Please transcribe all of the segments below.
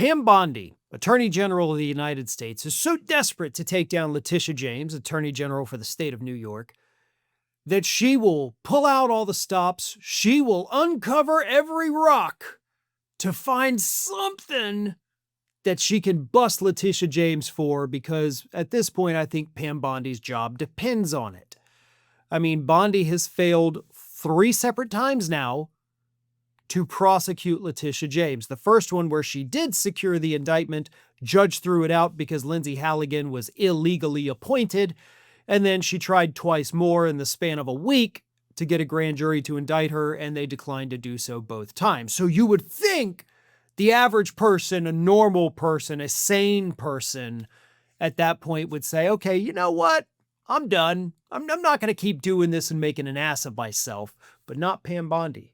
Pam Bondi, Attorney General of the United States, is so desperate to take down Letitia James, Attorney General for the state of New York, that she will pull out all the stops. She will uncover every rock to find something that she can bust Letitia James for, because at this point, I think Pam Bondi's job depends on it. I mean, Bondi has failed 3 separate times now to prosecute Letitia James. The first one, where she did secure the indictment, judge threw it out because Lindsay Halligan was illegally appointed. And then she tried twice more in the span of a week to get a grand jury to indict her, and they declined to do so both times. So you would think the average person, a normal person, a sane person at that point would say, okay, you know what? I'm done. I'm not going to keep doing this and making an ass of myself. But not Pam Bondi.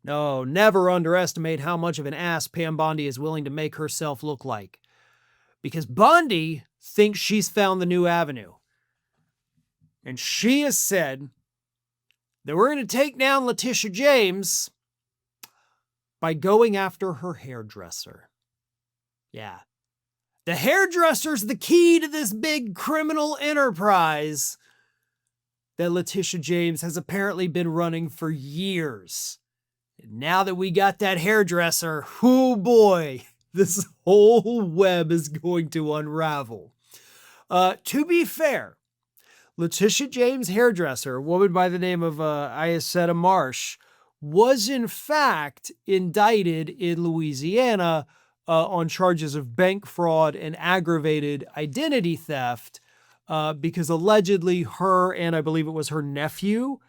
No, never underestimate how much of an ass Pam Bondi is willing to make herself look like. Because Bondi thinks she's found the new avenue. And she has said that we're going to take down Letitia James by going after her hairdresser. Yeah. The hairdresser's the key to this big criminal enterprise that Letitia James has apparently been running for years. And now that we got that hairdresser, oh boy, this whole web is going to unravel. To be fair, Letitia James' hairdresser, a woman by the name of Iacetta Marsh, was in fact indicted in Louisiana on charges of bank fraud and aggravated identity theft because allegedly her, and I believe it was her nephew,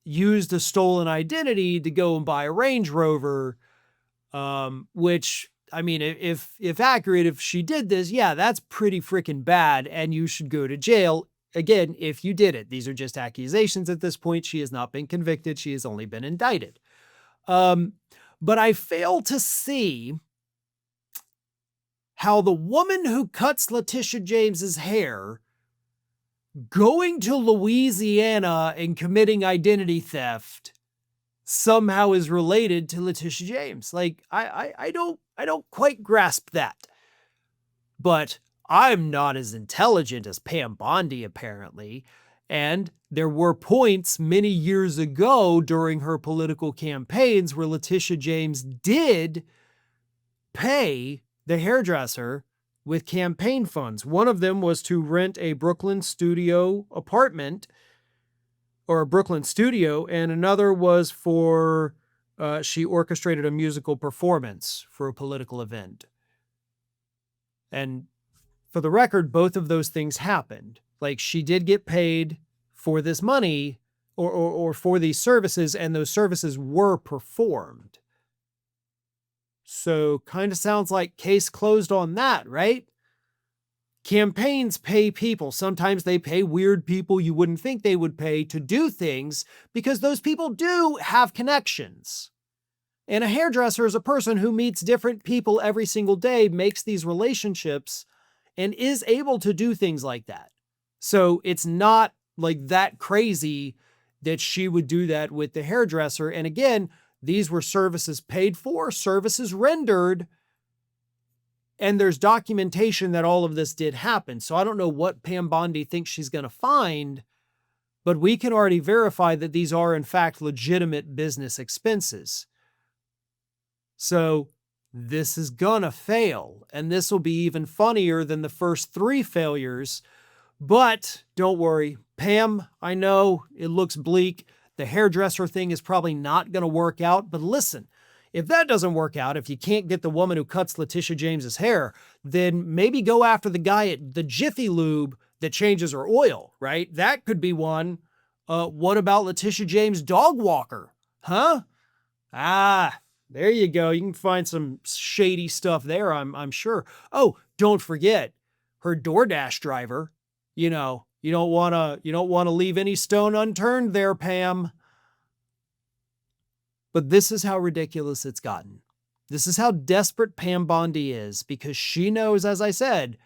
used a stolen identity to go and buy a Range Rover, which, I mean, if accurate, if she did this, yeah, that's pretty freaking bad, and you should go to jail. Again, if you did it. These are just accusations at this point. She has not been convicted. She has only been indicted. But I fail to see how the woman who cuts Letitia James's hair going to Louisiana and committing identity theft somehow is related to Letitia James. Like, I don't quite grasp that. But I'm not as intelligent as Pam Bondi, apparently. And there were points many years ago during her political campaigns where Letitia James did pay the hairdresser with campaign funds. One of them was to rent a Brooklyn studio apartment, or a Brooklyn studio, and another was for, she orchestrated a musical performance for a political event. And for the record, both of those things happened. Like, she did get paid for this money or for these services, and those services were performed. So kind of sounds like case closed on that, right? Campaigns pay people. Sometimes they pay weird people you wouldn't think they would pay to do things because those people do have connections. And a hairdresser is a person who meets different people every single day, makes these relationships, and is able to do things like that. So it's not like that crazy that she would do that with the hairdresser. And again, these were services paid for, services rendered, and there's documentation that all of this did happen. So I don't know what Pam Bondi thinks she's going to find, but we can already verify that these are in fact legitimate business expenses. So this is gonna fail, and this will be even funnier than the first 3 failures. But don't worry, Pam, I know it looks bleak. The hairdresser thing is probably not gonna work out, but listen, if that doesn't work out, if you can't get the woman who cuts Letitia James's hair, then maybe go after the guy at the Jiffy Lube that changes her oil, right? That could be one. What about Letitia James' dog walker? Huh? There you go. You can find some shady stuff there, I'm sure. Oh, don't forget her DoorDash driver. You know, you don't want to leave any stone unturned there, Pam. But this is how ridiculous it's gotten. This is how desperate Pam Bondi is, because she knows, as I said,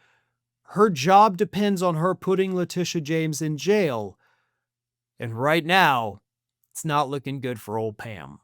her job depends on her putting Letitia James in jail. And right now, it's not looking good for old Pam.